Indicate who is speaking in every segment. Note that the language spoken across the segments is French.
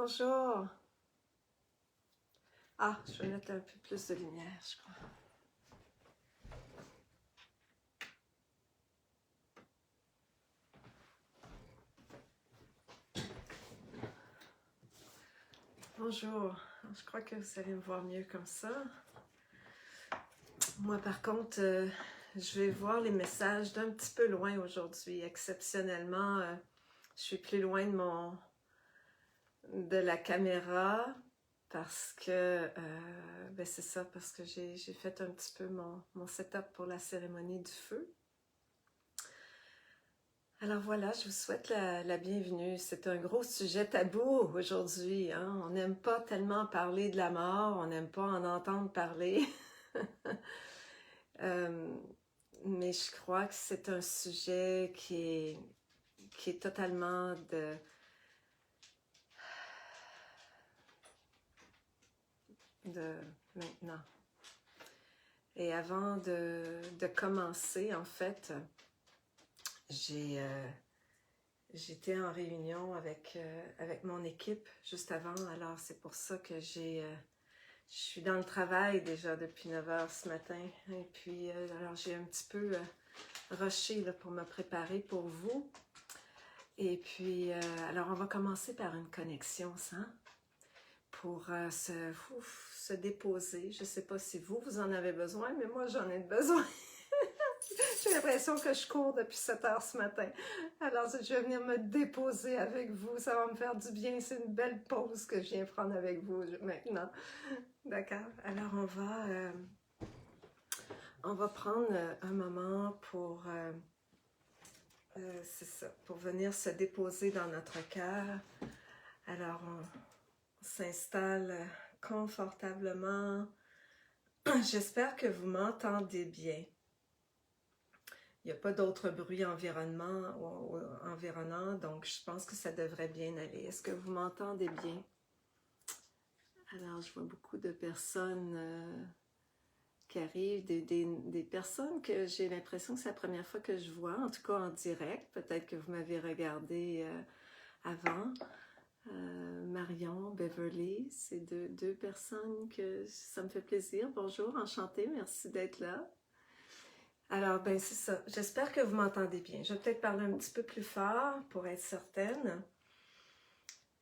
Speaker 1: Bonjour. Ah, je vais mettre un peu plus de lumière, je crois. Bonjour. Je crois que vous allez me voir mieux comme ça. Moi, par contre, je vais voir les messages d'un petit peu loin aujourd'hui. Exceptionnellement, je suis plus loin de la caméra parce que, ben c'est ça, parce que j'ai fait un petit peu mon setup pour la cérémonie du feu. Alors voilà, je vous souhaite la bienvenue. C'est un gros sujet tabou aujourd'hui, hein? On n'aime pas tellement parler de la mort, on n'aime pas en entendre parler. Mais je crois que c'est un sujet qui est totalement de maintenant. Et avant de commencer, en fait, j'étais en réunion avec mon équipe juste avant, alors c'est pour ça que je suis dans le travail déjà depuis 9 heures ce matin. Et puis, alors j'ai un petit peu rushé là, pour me préparer pour vous. Et puis, alors on va commencer par une connexion, ça, pour se déposer. Je ne sais pas si vous en avez besoin, mais moi j'en ai besoin. J'ai l'impression que je cours depuis 7 heures ce matin. Alors, je vais venir me déposer avec vous. Ça va me faire du bien. C'est une belle pause que je viens prendre avec vous maintenant. D'accord? Alors, on va prendre un moment pour, c'est ça, pour venir se déposer dans notre cœur. Alors, on s'installe confortablement. J'espère que vous m'entendez bien. Il n'y a pas d'autres bruits environnants, donc je pense que ça devrait bien aller. Est-ce que vous m'entendez bien? Alors, je vois beaucoup de personnes qui arrivent, des personnes que j'ai l'impression que c'est la première fois que je vois, en tout cas en direct. Peut-être que vous m'avez regardé avant. Marion, Beverly, c'est deux personnes que ça me fait plaisir. Bonjour, enchantée, merci d'être là. Alors, ben c'est ça. J'espère que vous m'entendez bien. Je vais peut-être parler un petit peu plus fort pour être certaine.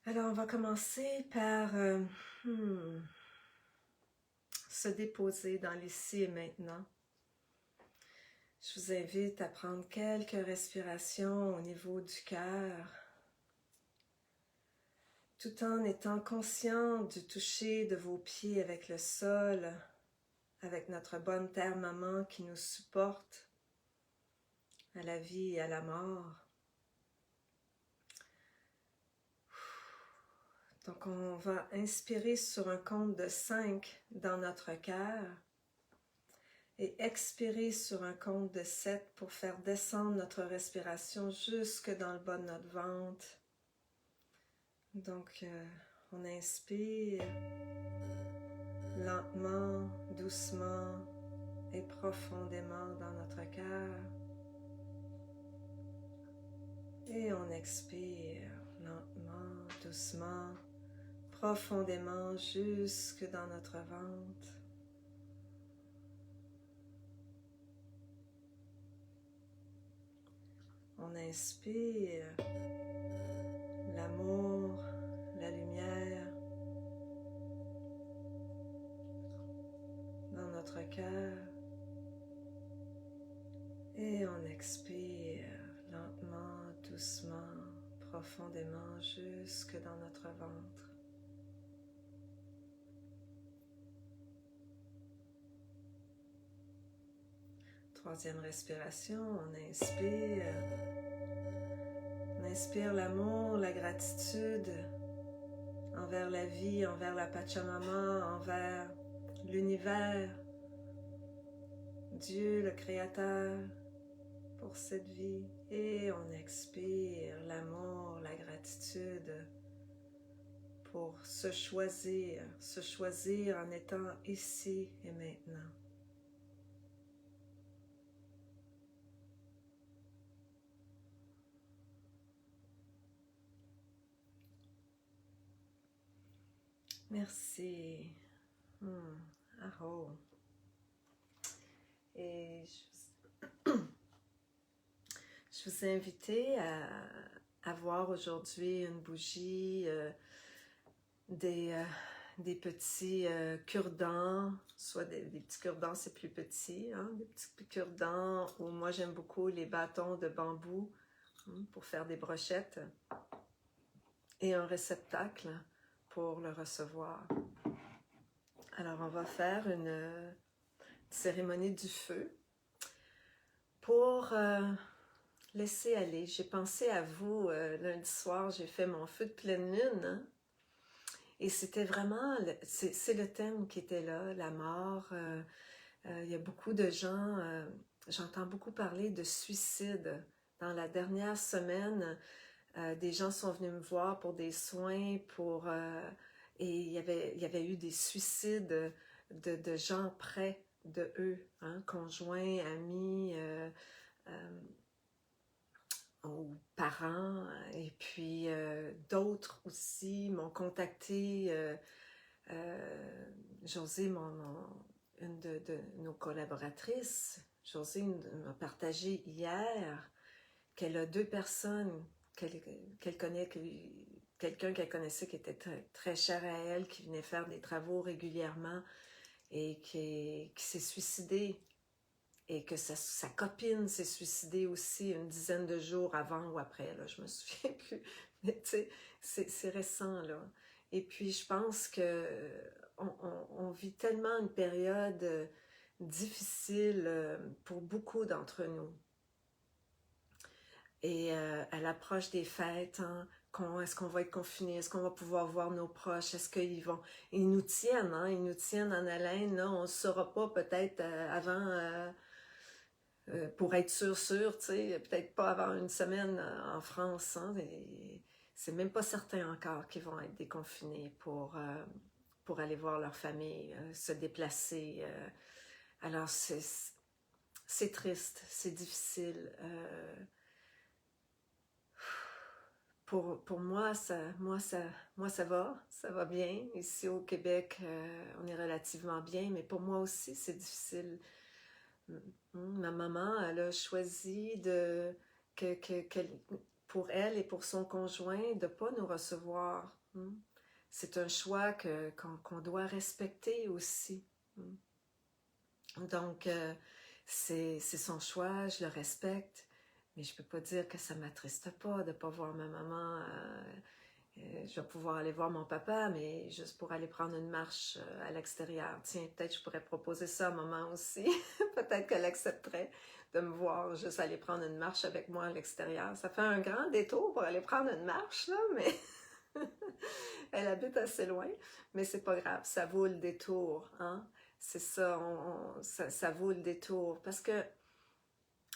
Speaker 1: Alors, on va commencer par se déposer dans l'ici et maintenant. Je vous invite à prendre quelques respirations au niveau du cœur, tout en étant conscient du toucher de vos pieds avec le sol, avec notre bonne terre maman qui nous supporte à la vie et à la mort. Donc, on va inspirer sur un compte de 5 dans notre cœur et expirer sur un compte de 7 pour faire descendre notre respiration jusque dans le bas de notre ventre. Donc, on inspire lentement, doucement et profondément dans notre cœur. Et on expire lentement, doucement, profondément jusque dans notre ventre. On inspire l'amour, la lumière dans notre cœur. Et on expire lentement, doucement, profondément jusque dans notre ventre. Troisième respiration, on inspire l'amour, la gratitude envers la vie, envers la Pachamama, envers l'univers, Dieu, le Créateur, pour cette vie. Et on expire l'amour, la gratitude pour se choisir en étant ici et maintenant. Merci. Aro. Et je vous ai invité à voir aujourd'hui une bougie, des petits cure-dents, soit des petits cure-dents, c'est plus petit, hein, des petits cure-dents, ou moi j'aime beaucoup les bâtons de bambou pour faire des brochettes, et un réceptacle pour le recevoir. Alors on va faire une cérémonie du feu pour laisser aller. J'ai pensé à vous lundi soir, j'ai fait mon feu de pleine lune, hein? Et c'était vraiment, c'est le thème qui était là, la mort. Il y a beaucoup de gens, j'entends beaucoup parler de suicide. Dans la dernière semaine, des gens sont venus me voir pour des soins, et il y avait eu des suicides de gens près de eux, hein, conjoints, amis, aux parents, et puis d'autres aussi m'ont contacté. Josée, une de nos collaboratrices, Josée m'a partagé hier qu'elle a 2 personnes qu'elle connaît, quelqu'un qu'elle connaissait qui était très, très cher à elle, qui venait faire des travaux régulièrement et qui s'est suicidé, et que sa copine s'est suicidée aussi une dizaine de jours avant ou après, là, je me souviens plus, mais tu sais, c'est récent, là. Et puis je pense que on vit tellement une période difficile pour beaucoup d'entre nous. Et à l'approche des fêtes, hein, est-ce qu'on va être confinés? Est-ce qu'on va pouvoir voir nos proches? Est-ce qu'ils vont... Ils nous tiennent, hein? Ils nous tiennent en haleine, là. On ne saura pas peut-être avant... pour être sûr, tu sais, peut-être pas avant une semaine en France, hein, c'est même pas certain encore qu'ils vont être déconfinés pour aller voir leur famille, se déplacer. Alors c'est triste, c'est difficile. Pour moi, ça va bien. Ici au Québec, on est relativement bien, mais pour moi aussi, c'est difficile. Ma maman, elle a choisi pour elle et pour son conjoint de ne pas nous recevoir. C'est un choix qu'on doit respecter aussi. Donc, c'est son choix, je le respecte, mais je ne peux pas dire que ça ne m'attriste pas de ne pas voir ma maman. Je vais pouvoir aller voir mon papa, mais juste pour aller prendre une marche à l'extérieur. Tiens, peut-être je pourrais proposer ça à maman aussi. Peut-être qu'elle accepterait de me voir juste aller prendre une marche avec moi à l'extérieur. Ça fait un grand détour pour aller prendre une marche, là, mais elle habite assez loin. Mais c'est pas grave, ça vaut le détour, hein? C'est ça, ça vaut le détour. Parce que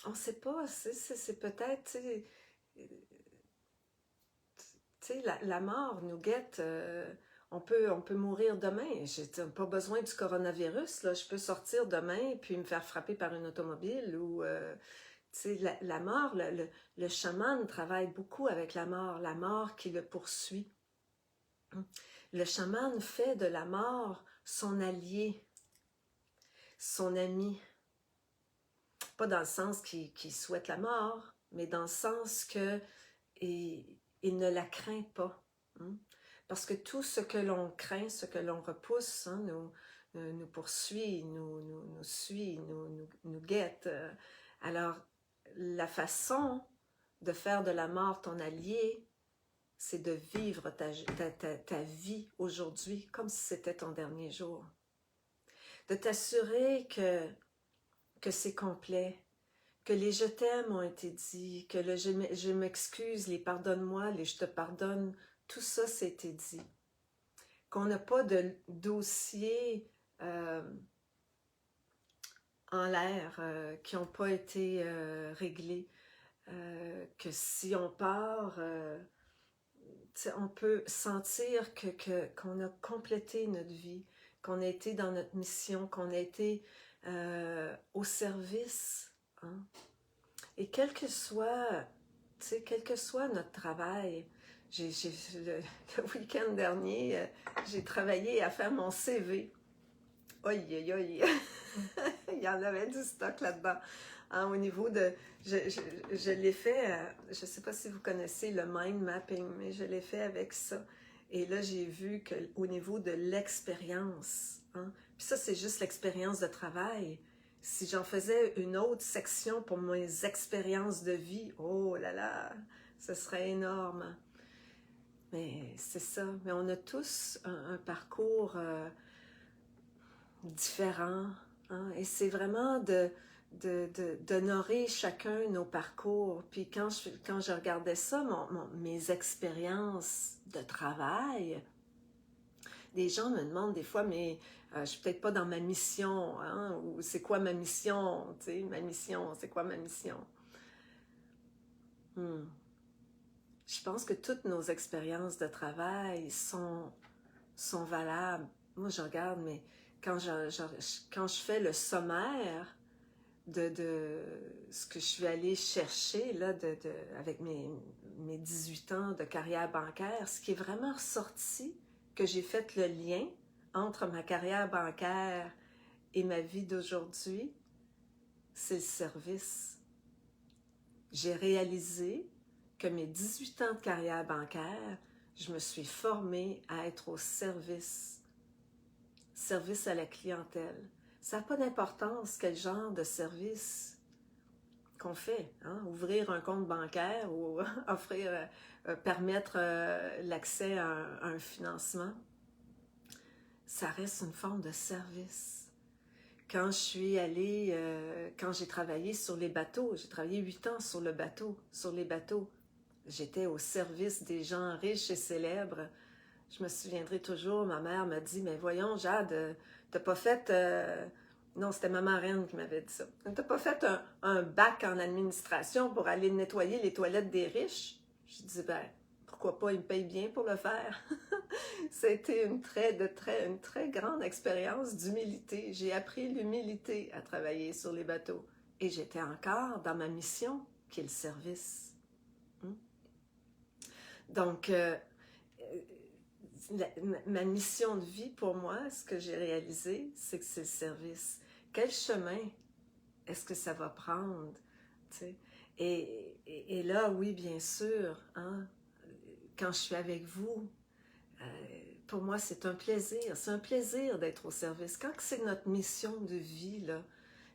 Speaker 1: on sait pas, c'est peut-être... Tu sais, la mort nous guette, on peut mourir demain. J'ai pas besoin du coronavirus, là. Je peux sortir demain puis me faire frapper par une automobile ou, tu sais, la mort, le chaman travaille beaucoup avec la mort qui le poursuit. Le chaman fait de la mort son allié, son ami. Pas dans le sens qu'il souhaite la mort, mais dans le sens que il ne la craint pas. Parce que tout ce que l'on craint, ce que l'on repousse, hein, nous poursuit, nous suit, nous guette. Alors, la façon de faire de la mort ton allié, c'est de vivre ta vie aujourd'hui comme si c'était ton dernier jour. De t'assurer que c'est complet, que les je t'aime ont été dits, que le je m'excuse, les pardonne-moi, les je te pardonne, tout ça c'était dit. Qu'on n'a pas de dossiers en l'air qui n'ont pas été réglés. Que si on part, on peut sentir qu'on a complété notre vie, qu'on a été dans notre mission, qu'on a été au service, hein? Et quel que soit notre travail, le week-end dernier, j'ai travaillé à faire mon CV. Aïe, aïe, aïe. Il y en avait du stock là-dedans. Hein, au niveau de... Je l'ai fait, je ne sais pas si vous connaissez le mind mapping, mais je l'ai fait avec ça. Et là, j'ai vu qu'au niveau de l'expérience, hein, puis ça, c'est juste l'expérience de travail. Si j'en faisais une autre section pour mes expériences de vie, oh là là, ce serait énorme. Mais c'est ça. Mais on a tous un parcours différent. Hein? Et c'est vraiment d'honorer chacun nos parcours. Puis quand je regardais ça, mes expériences de travail, des gens me demandent des fois, mais je suis peut-être pas dans ma mission, hein? Ou c'est quoi ma mission? Tu sais, ma mission, c'est quoi ma mission? Je pense que toutes nos expériences de travail sont valables. Moi, je regarde, mais quand je fais le sommaire de ce que je suis allée chercher là, avec mes 18 ans de carrière bancaire, ce qui est vraiment ressorti, que j'ai fait le lien entre ma carrière bancaire et ma vie d'aujourd'hui, c'est le service. J'ai réalisé que mes 18 ans de carrière bancaire, je me suis formée à être au service à la clientèle. Ça n'a pas d'importance quel genre de service qu'on fait. Hein? Ouvrir un compte bancaire ou offrir, permettre l'accès à un financement, ça reste une forme de service. Quand je suis allée, quand j'ai travaillé sur les bateaux, j'ai travaillé 8 ans sur les bateaux. J'étais au service des gens riches et célèbres. Je me souviendrai toujours, ma mère m'a dit, mais voyons, Jade, t'as pas fait... Non, c'était ma marraine qui m'avait dit ça. T'as pas fait un bac en administration pour aller nettoyer les toilettes des riches? Je dis, ben, pourquoi pas, ils me payent bien pour le faire. C'était une très grande expérience d'humilité. J'ai appris l'humilité à travailler sur les bateaux. Et j'étais encore dans ma mission, qui est le service. Donc, ma mission de vie pour moi, ce que j'ai réalisé, c'est que c'est le service. Quel chemin est-ce que ça va prendre? T'sais? Et là, oui, bien sûr, hein, quand je suis avec vous, pour moi, c'est un plaisir d'être au service. Quand c'est notre mission de vie, là,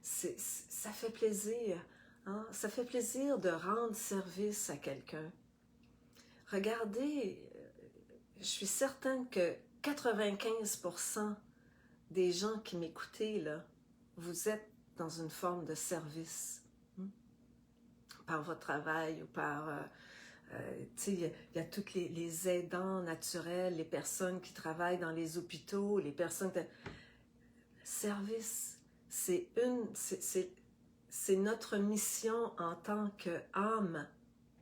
Speaker 1: ça fait plaisir. Hein? Ça fait plaisir de rendre service à quelqu'un. Regardez, je suis certaine que 95% des gens qui m'écoutez, là, vous êtes dans une forme de service. Par votre travail ou par... tu sais, il y a tous les aidants naturels, les personnes qui travaillent dans les hôpitaux, les personnes... Service, c'est notre mission en tant qu'âme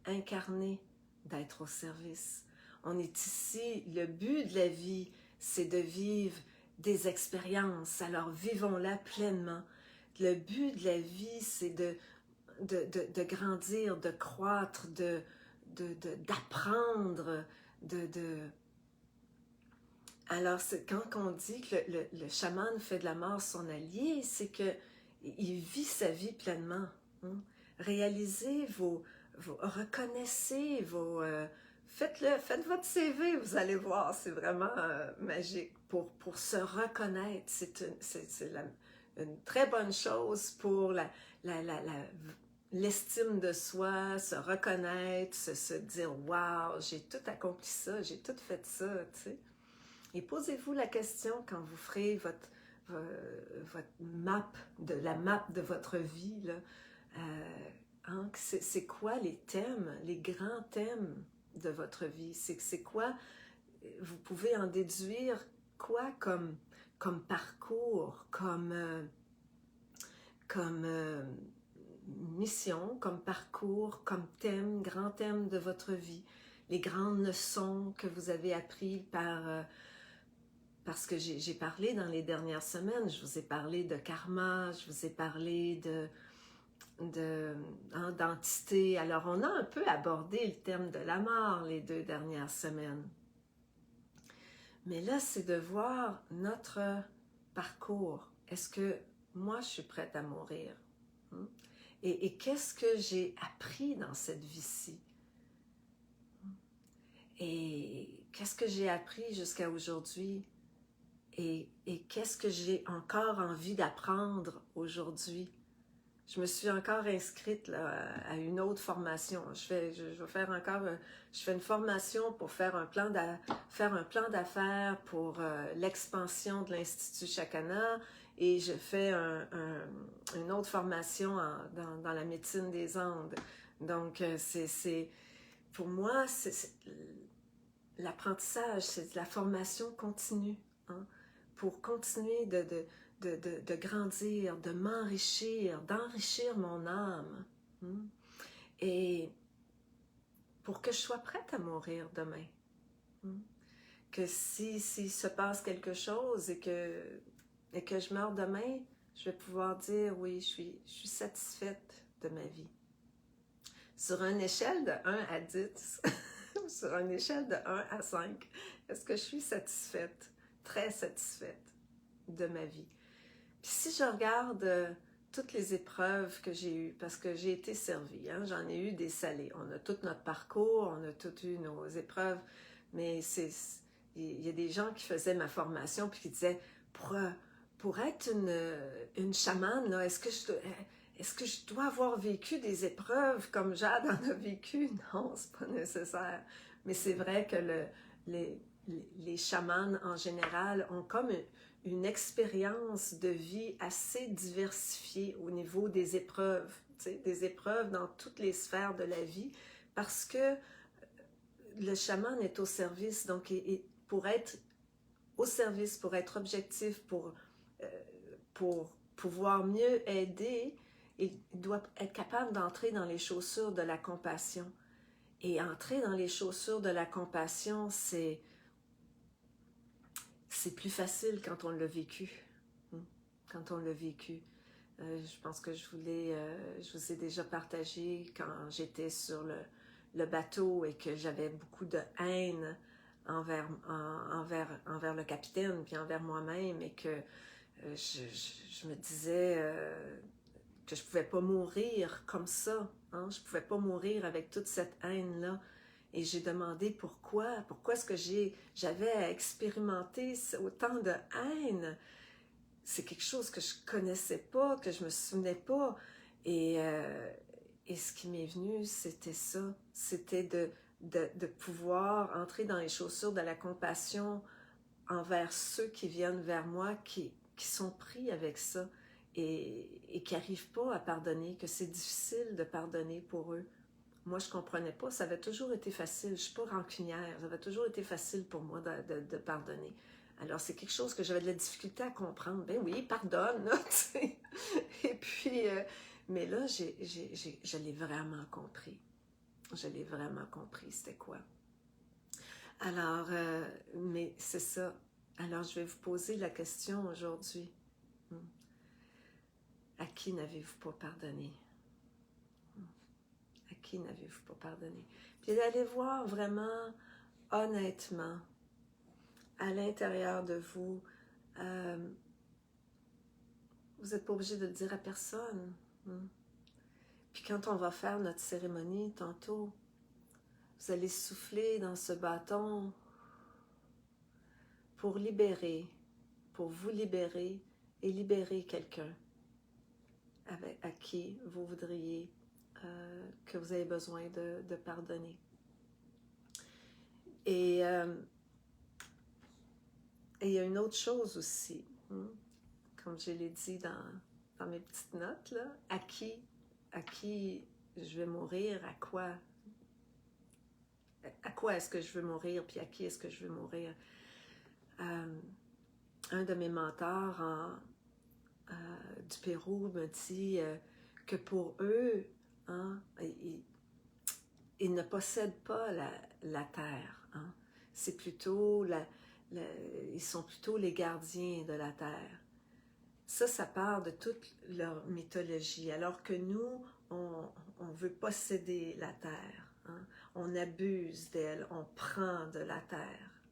Speaker 1: incarnée d'être au service. On est ici, le but de la vie, c'est de vivre des expériences, alors vivons-la pleinement. Le but de la vie, c'est de grandir, de croître, d'apprendre, Alors, quand on dit que le chaman fait de la mort son allié, c'est qu'il vit sa vie pleinement. Hein? Réalisez reconnaissez faites votre CV, vous allez voir, c'est vraiment magique pour se reconnaître. C'est une très bonne chose pour l'estime de soi, se reconnaître, se dire « Wow, j'ai tout accompli ça, j'ai tout fait ça », tu sais. Et posez-vous la question quand vous ferez votre map, la map de votre vie, là, hein, c'est quoi les thèmes, les grands thèmes de votre vie? C'est quoi, vous pouvez en déduire quoi comme parcours, comme mission, comme parcours, comme thème, grand thème de votre vie, les grandes leçons que vous avez apprises parce que j'ai parlé dans les dernières semaines, je vous ai parlé de karma, je vous ai parlé d'entité. Alors, on a un peu abordé le thème de la mort les 2 dernières semaines. Mais là, c'est de voir notre parcours. Est-ce que moi, je suis prête à mourir? Et qu'est-ce que j'ai appris dans cette vie-ci? Et qu'est-ce que j'ai appris jusqu'à aujourd'hui? Et qu'est-ce que j'ai encore envie d'apprendre aujourd'hui? Je me suis encore inscrite là, à une autre formation. Je vais faire encore, je fais une formation pour faire un plan d'affaires pour l'expansion de l'Institut Chakana, et je fais une autre formation dans la médecine des Andes. Donc, pour moi, l'apprentissage, c'est de la formation continue, hein, pour continuer de grandir, de m'enrichir, d'enrichir mon âme. Et pour que je sois prête à mourir demain. Que s'il se passe quelque chose et que je meurs demain, je vais pouvoir dire oui, je suis satisfaite de ma vie. Sur une échelle de 1 à 10, sur une échelle de 1 à 5, est-ce que je suis satisfaite, très satisfaite de ma vie? Puis si je regarde toutes les épreuves que j'ai eues, parce que j'ai été servie, hein, j'en ai eu des salées. On a tout notre parcours, on a toutes eu nos épreuves, mais il y a des gens qui faisaient ma formation puis qui disaient, pour être une chamane, est-ce que je dois avoir vécu des épreuves comme Jade en a vécu? Non, c'est pas nécessaire. Mais c'est vrai que les chamanes en général ont comme une expérience de vie assez diversifiée au niveau des épreuves, des épreuves dans toutes les sphères de la vie, parce que le chaman est au service, donc pour être au service, pour être objectif, pour pouvoir mieux aider, il doit être capable d'entrer dans les chaussures de la compassion. Et entrer dans les chaussures de la compassion, c'est plus facile quand on l'a vécu. Quand on l'a vécu. Je pense que je vous ai déjà partagé quand j'étais sur le bateau et que j'avais beaucoup de haine envers le capitaine, puis envers moi-même, et que je me disais que je ne pouvais pas mourir comme ça. Hein? Je ne pouvais pas mourir avec toute cette haine-là. Et j'ai demandé pourquoi est-ce que j'avais à expérimenter autant de haine. C'est quelque chose que je ne connaissais pas, que je ne me souvenais pas. Et ce qui m'est venu, c'était ça. C'était de pouvoir entrer dans les chaussures de la compassion envers ceux qui viennent vers moi, qui sont pris avec ça et qui n'arrivent pas à pardonner, que c'est difficile de pardonner pour eux. Moi, je ne comprenais pas. Ça avait toujours été facile. Je ne suis pas rancunière. Ça avait toujours été facile pour moi de pardonner. Alors, c'est quelque chose que j'avais de la difficulté à comprendre. Ben oui, pardonne, là, tu sais. Et puis, mais là, je l'ai vraiment compris. Je l'ai vraiment compris, c'était quoi. Alors, mais c'est ça. Alors, je vais vous poser la question aujourd'hui. À qui n'avez-vous pas pardonné? À qui n'avez-vous pas pardonné? Puis d'aller voir vraiment, honnêtement, à l'intérieur de vous, vous n'êtes pas obligé de le dire à personne. Puis quand on va faire notre cérémonie tantôt, vous allez souffler dans ce bâton pour libérer, pour vous libérer et libérer quelqu'un à qui vous voudriez que vous avez besoin de pardonner. Et il y a une autre chose aussi, comme je l'ai dit dans mes petites notes, là, à qui je vais mourir, à quoi est-ce que je veux mourir, puis à qui est-ce que je veux mourir. Un de mes mentors du Pérou me dit que pour eux, hein, ils ne possèdent pas la terre. Hein. C'est plutôt ils sont plutôt les gardiens de la terre. Ça part de toute leur mythologie, alors que nous, on veut posséder la terre, hein? On abuse d'elle, on prend de la terre.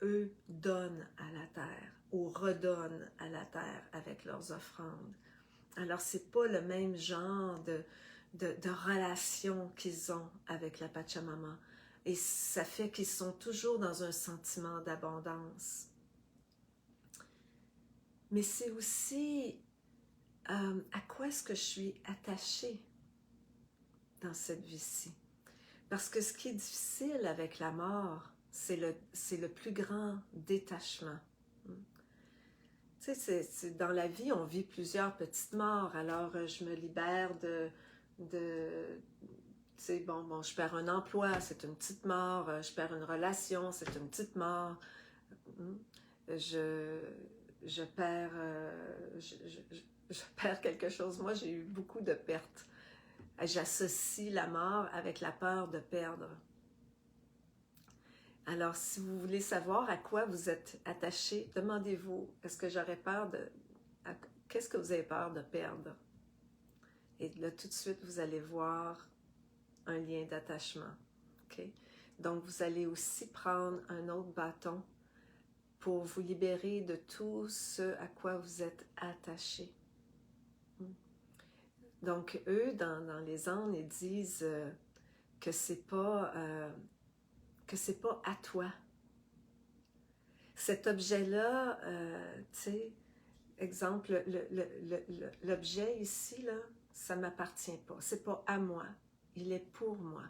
Speaker 1: Eux donnent à la terre ou redonnent à la terre avec leurs offrandes. Alors, c'est pas le même genre de relation qu'ils ont avec la Pachamama. Et ça fait qu'ils sont toujours dans un sentiment d'abondance. Mais c'est aussi à quoi est-ce que je suis attachée dans cette vie-ci. Parce que ce qui est difficile avec la mort, c'est le plus grand détachement. Tu sais, dans la vie, on vit plusieurs petites morts. Alors, je me libère tu sais, bon, je perds un emploi, c'est une petite mort. Je perds une relation, c'est une petite mort. Je perds, je perds quelque chose. Moi, j'ai eu beaucoup de pertes. J'associe la mort avec la peur de perdre. Alors, si vous voulez savoir à quoi vous êtes attaché, demandez-vous, est-ce que j'aurais peur de... Qu'est-ce que vous avez peur de perdre? Et là, tout de suite, vous allez voir un lien d'attachement. Okay? Donc, vous allez aussi prendre un autre bâton pour vous libérer de tout ce à quoi vous êtes attaché. Donc, eux, dans les Andes, ils disent que c'est pas à toi. Cet objet-là, tu sais, exemple, l'objet ici, là, ça ne m'appartient pas. C'est pas à moi. Il est pour moi.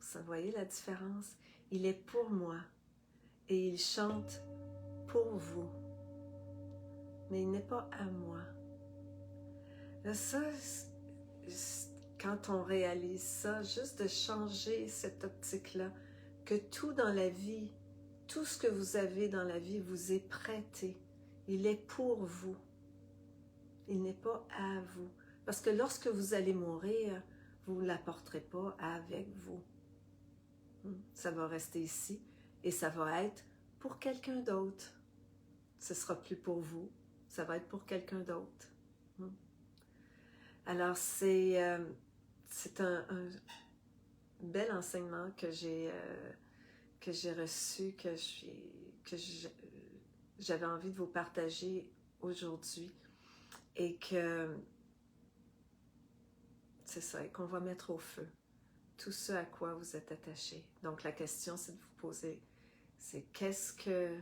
Speaker 1: Vous voyez la différence? Il est pour moi. Et il chante pour vous. Mais il n'est pas à moi. Là, ça, quand on réalise ça, juste de changer cette optique-là, que tout dans la vie, tout ce que vous avez dans la vie vous est prêté. Il est pour vous. Il n'est pas à vous. Parce que lorsque vous allez mourir, vous ne l'apporterez pas avec vous. Ça va rester ici et ça va être pour quelqu'un d'autre. Ce ne sera plus pour vous, ça va être pour quelqu'un d'autre. Alors, c'est un bel enseignement que j'ai reçu, que j'avais envie de vous partager aujourd'hui et que c'est ça, et qu'on va mettre au feu tout ce à quoi vous êtes attaché. Donc la question, c'est de vous poser, c'est qu'est-ce que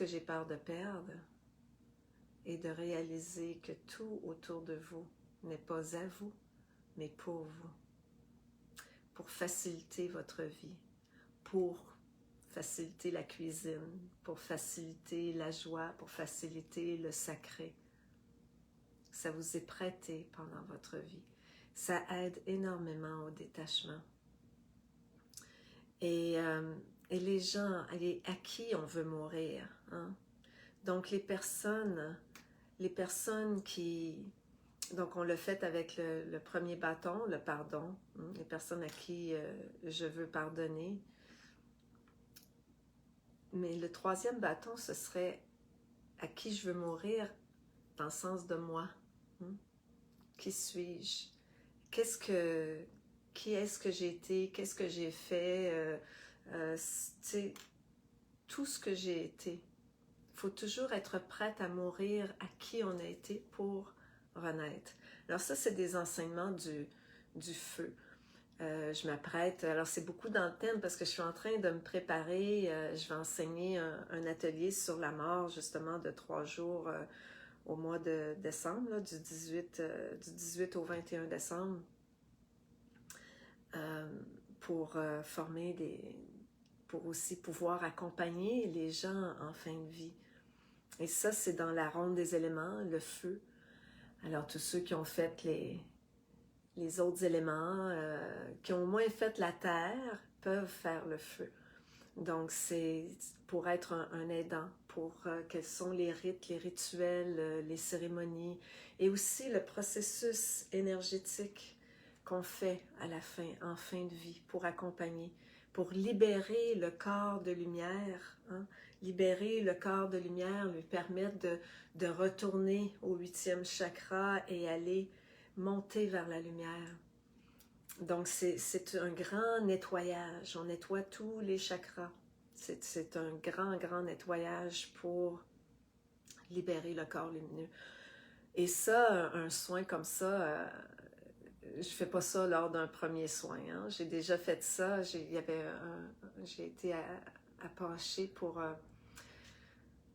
Speaker 1: j'ai peur de perdre et de réaliser que tout autour de vous n'est pas à vous, mais pour vous, pour faciliter votre vie, pour faciliter la cuisine, pour faciliter la joie, pour faciliter le sacré. Ça vous est prêté pendant votre vie. Ça aide énormément au détachement. Et les gens à qui on veut mourir, hein? Donc les personnes qui... Donc on l'a fait avec le premier bâton, le pardon, hein? Les personnes à qui je veux pardonner. Mais le troisième bâton, ce serait à qui je veux mourir dans le sens de moi. Hein? Qui suis-je? Qui est-ce que j'ai été? Qu'est-ce que j'ai fait? Tout ce que j'ai été. Il faut toujours être prête à mourir à qui on a été pour renaître. Alors ça, c'est des enseignements du feu. Je m'apprête, alors c'est beaucoup dans le thème parce que je suis en train de me préparer, je vais enseigner un atelier sur la mort justement de 3 jours au mois de décembre, là, du 18 au 21 décembre, pour pour aussi pouvoir accompagner les gens en fin de vie. Et ça, c'est dans la ronde des éléments, le feu. Alors, tous ceux qui ont fait les autres éléments, qui ont au moins fait la terre, peuvent faire le feu. Donc, c'est pour être un aidant, pour quels sont les rites, les rituels, les cérémonies, et aussi le processus énergétique qu'on fait à la fin, en fin de vie, pour accompagner, pour libérer le corps de lumière, hein, libérer le corps de lumière, lui permettre de retourner au 8e chakra et aller monter vers la lumière. Donc, c'est un grand nettoyage. On nettoie tous les chakras. C'est un grand nettoyage pour libérer le corps lumineux. Et ça, un soin comme ça, je fais pas ça lors d'un premier soin. Hein. J'ai déjà fait ça. J'ai été approchée pour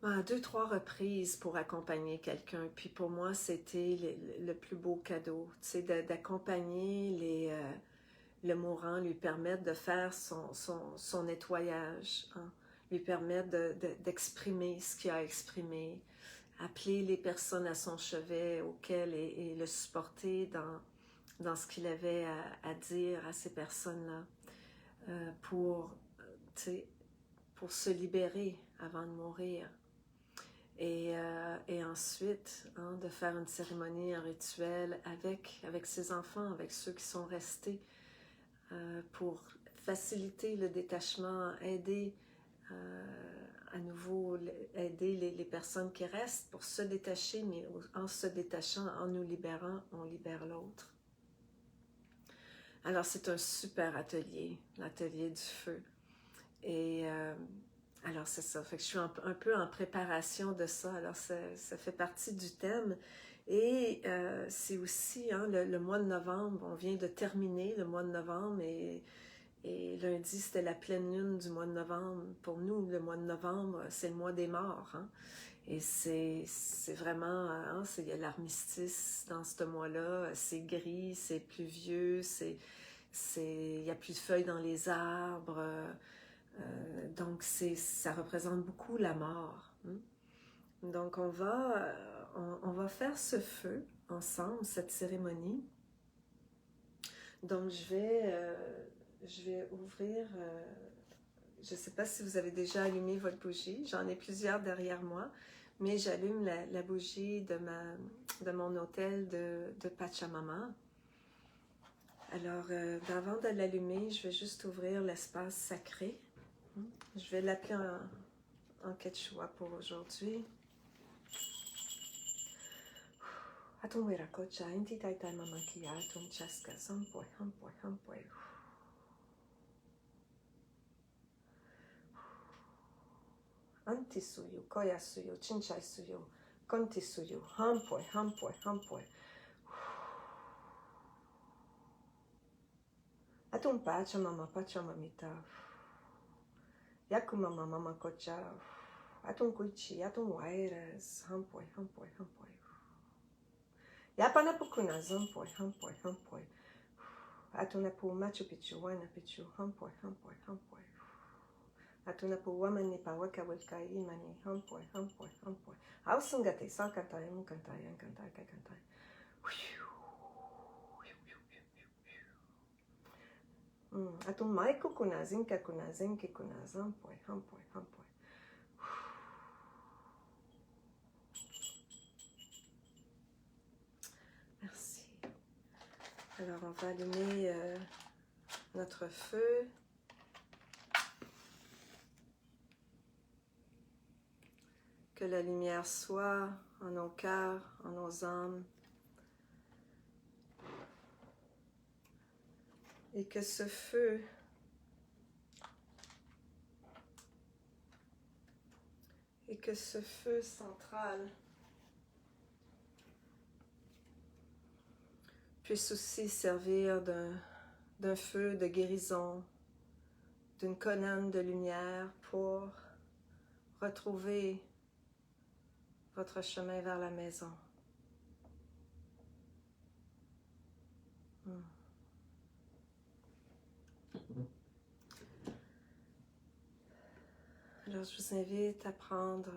Speaker 1: 2-3 reprises pour accompagner quelqu'un. Puis pour moi, c'était le plus beau cadeau, tu sais, d'accompagner le mourant, lui permettre de faire son nettoyage, hein, lui permettre d'exprimer ce qu'il a exprimé, appeler les personnes à son chevet auquel et le supporter dans ce qu'il avait à dire à ces personnes-là pour se libérer avant de mourir. Et ensuite, hein, de faire une cérémonie, un rituel avec ses enfants, avec ceux qui sont restés, pour faciliter le détachement, aider à nouveau, aider les personnes qui restent pour se détacher, mais en se détachant, en nous libérant, on libère l'autre. Alors c'est un super atelier, l'atelier du feu. Et alors c'est ça, fait que je suis un peu en préparation de ça, alors ça fait partie du thème. Et c'est aussi hein, le mois de novembre, on vient de terminer le mois de novembre et lundi c'était la pleine lune du mois de novembre. Pour nous, le mois de novembre, c'est le mois des morts. Hein? Et c'est vraiment, hein, il y a l'armistice dans ce mois-là, c'est gris, c'est pluvieux, il n'y a plus de feuilles dans les arbres. Donc, ça représente beaucoup la mort. Hein? Donc, on va faire ce feu ensemble, cette cérémonie. Donc, je vais ouvrir... je ne sais pas si vous avez déjà allumé votre bougie. J'en ai plusieurs derrière moi. Mais j'allume la bougie de mon hôtel de Pachamama. Alors, avant de l'allumer, je vais juste ouvrir l'espace sacré. Je vais l'appeler en quechua pour aujourd'hui. Atum wirakocha, inti taitai mamakia, atum chaska, sampoy, hampoy, hampoy. Anti suyu, koya suyu, chinchai suyu, konti suyu, hampoy, hampoy, hampoy. Atum pachamama, pachamamita. Yakumama, mama kocha. Atum kuichi, atum wairas, hampoy, hampoy, hampoy. Yapanapukuna, zampoy, hampoy, hampoy. Atunapu Machu Picchu, Huayna Picchu, hampoy, hampoy, hampoy. Atunapu Wamani Pawaka Wilkai Imani, hampoy, hampoy, hampoy. Ausungate, Sankantai, Munkantai, Ankantai, Kakantai. Atum Maiku Kuna, Zinka Kuna, Zenki Kuna, Zampoy, hampoy, hampoy. Merci. Alors, on va allumer notre feu. Que la lumière soit en nos cœurs, en nos âmes. Et que ce feu central puisse aussi servir d'un feu de guérison, d'une colonne de lumière pour retrouver votre chemin vers la maison. Alors, je vous invite à prendre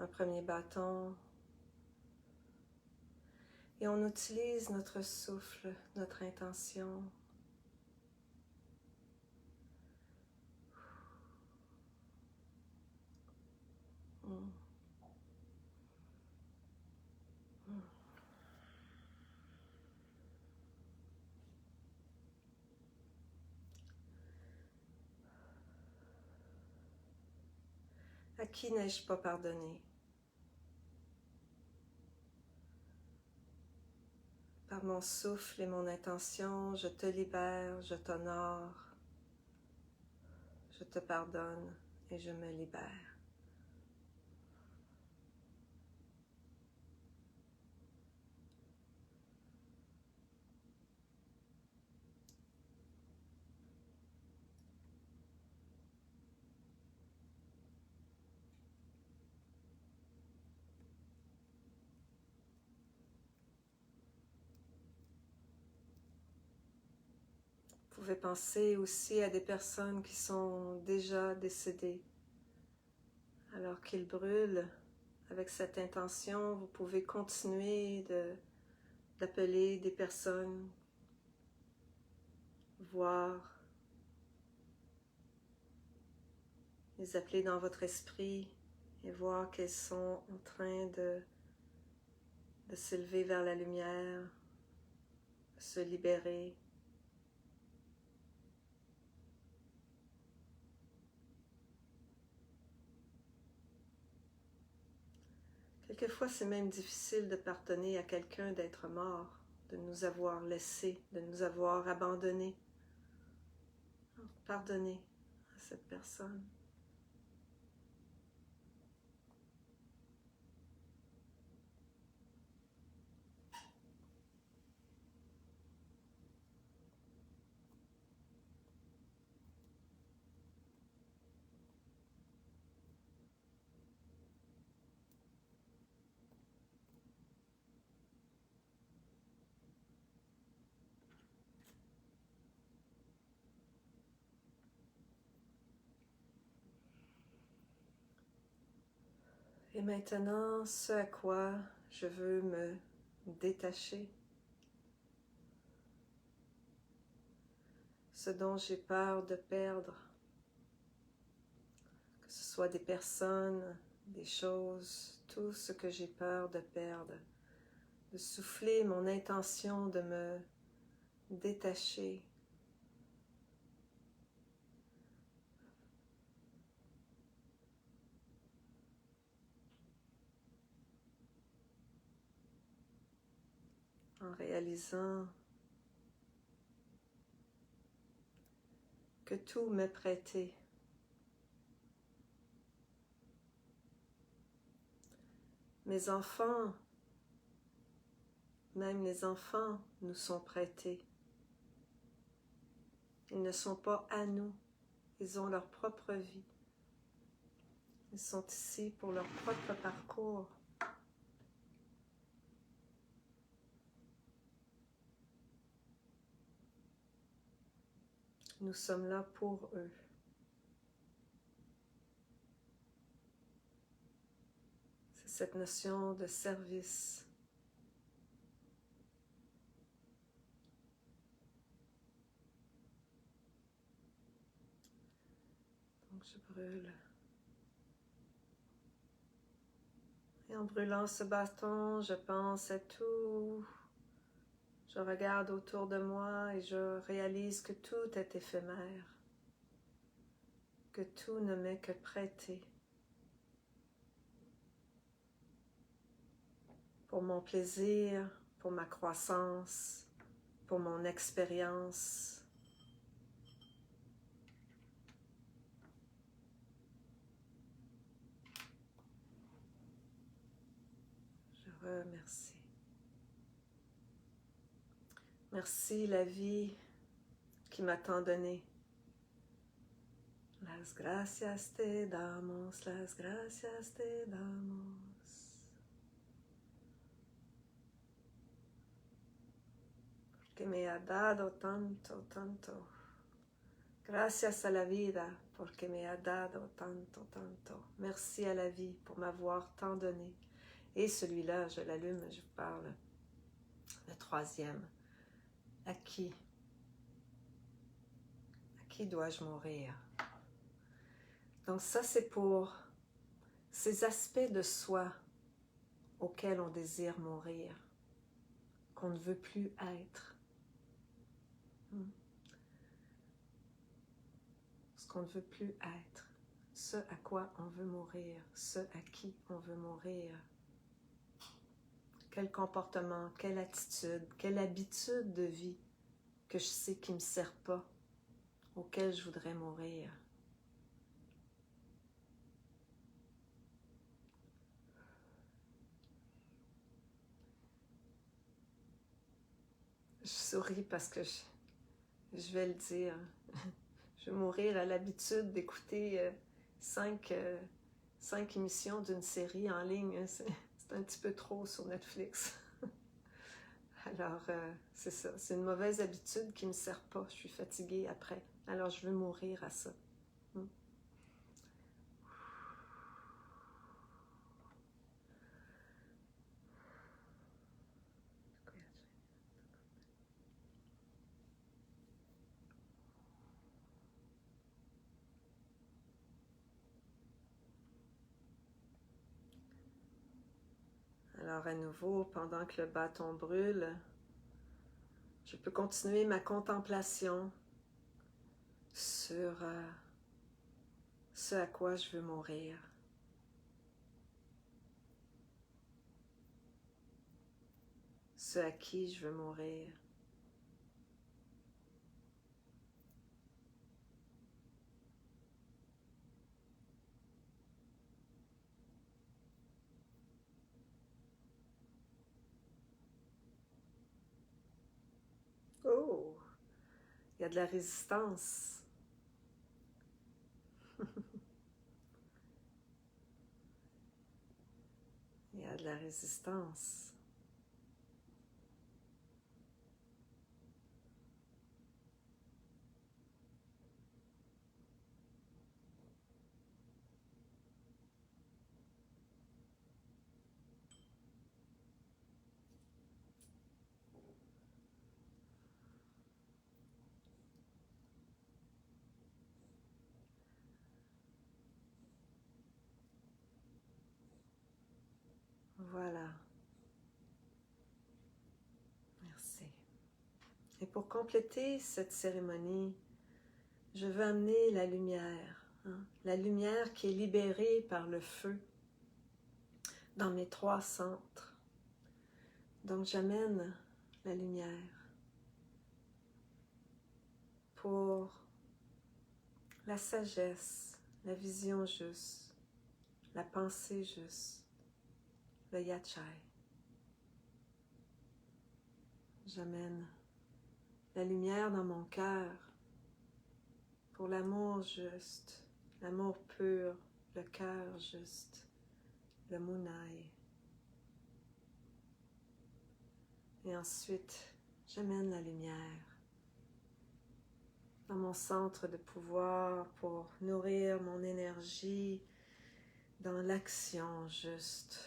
Speaker 1: un premier bâton et on utilise notre souffle, notre intention. qui n'ai-je pas pardonné? Par mon souffle et mon intention, je te libère, je t'honore, je te pardonne et je me libère. Vous pouvez penser aussi à des personnes qui sont déjà décédées. Alors qu'ils brûlent, avec cette intention, vous pouvez continuer d'appeler des personnes, voir, les appeler dans votre esprit et voir qu'elles sont en train de s'élever vers la lumière, de se libérer. Quelquefois, c'est même difficile de pardonner à quelqu'un d'être mort, de nous avoir laissés, de nous avoir abandonnés. Pardonnez à cette personne. Et maintenant, ce à quoi je veux me détacher, ce dont j'ai peur de perdre, que ce soit des personnes, des choses, tout ce que j'ai peur de perdre, de souffler mon intention de me détacher. En réalisant que tout m'est prêté. Mes enfants, même les enfants nous sont prêtés. Ils ne sont pas à nous, ils ont leur propre vie. Ils sont ici pour leur propre parcours. Nous sommes là pour eux. C'est cette notion de service. Donc je brûle. Et en brûlant ce bâton, je pense à tout. Je regarde autour de moi et je réalise que tout est éphémère. Que tout ne m'est que prêté. Pour mon plaisir, pour ma croissance, pour mon expérience. Je remercie. Merci la vie qui m'a tant donné. Las gracias te damos, las gracias te damos. Que me ha dado tanto, tanto. Gracias a la vida porque me ha dado tanto, tanto. Merci à la vie pour m'avoir tant donné. Et celui-là, je l'allume, je vous parle. Le troisième. À qui? À qui dois-je mourir? Donc ça, c'est pour ces aspects de soi auxquels on désire mourir, qu'on ne veut plus être. Ce qu'on ne veut plus être. ce à quoi on veut mourir, ce à qui on veut mourir. Quel comportement, quelle attitude, quelle habitude de vie que je sais qui ne me sert pas, auquel je voudrais mourir. Je souris parce que je vais le dire. Je vais mourir à l'habitude d'écouter 5 émissions d'une série en ligne. C'est un petit peu trop sur Netflix. Alors, c'est ça. C'est une mauvaise habitude qui ne me sert pas. Je suis fatiguée après. Alors, je veux mourir à ça. Alors, à nouveau, pendant que le bâton brûle, je peux continuer ma contemplation sur ce à quoi je veux mourir. Ce à qui je veux mourir. Oh, il y a de la résistance. Il y a de la résistance. Voilà. Merci. Et pour compléter cette cérémonie, je veux amener la lumière, la lumière qui est libérée par le feu dans mes 3 centres. Donc j'amène la lumière pour la sagesse, la vision juste, la pensée juste, le yachai. J'amène la lumière dans mon cœur pour l'amour juste, l'amour pur, le cœur juste, le munai. Et ensuite, j'amène la lumière dans mon centre de pouvoir pour nourrir mon énergie dans l'action juste.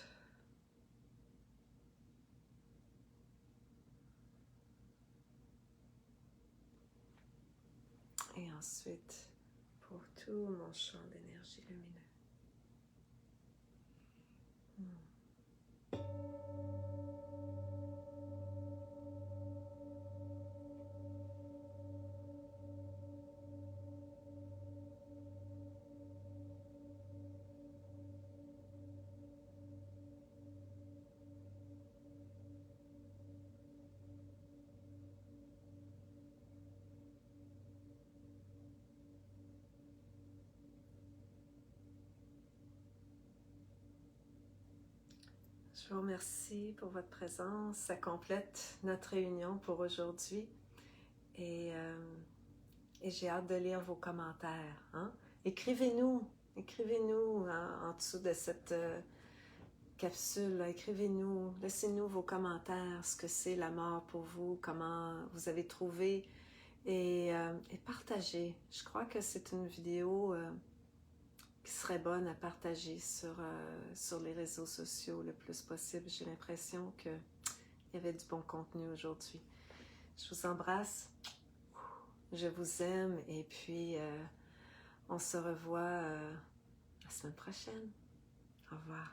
Speaker 1: Et ensuite, pour tout mon champ d'énergie lumineuse. Je vous remercie pour votre présence. Ça complète notre réunion pour aujourd'hui. Et j'ai hâte de lire vos commentaires. Écrivez-nous en dessous de cette capsule. Écrivez-nous, laissez-nous vos commentaires, ce que c'est la mort pour vous, comment vous avez trouvé. Et partagez. Je crois que c'est une vidéo qui serait bonne à partager sur les réseaux sociaux le plus possible. J'ai l'impression qu'il y avait du bon contenu aujourd'hui. Je vous embrasse, je vous aime et puis on se revoit la semaine prochaine. Au revoir.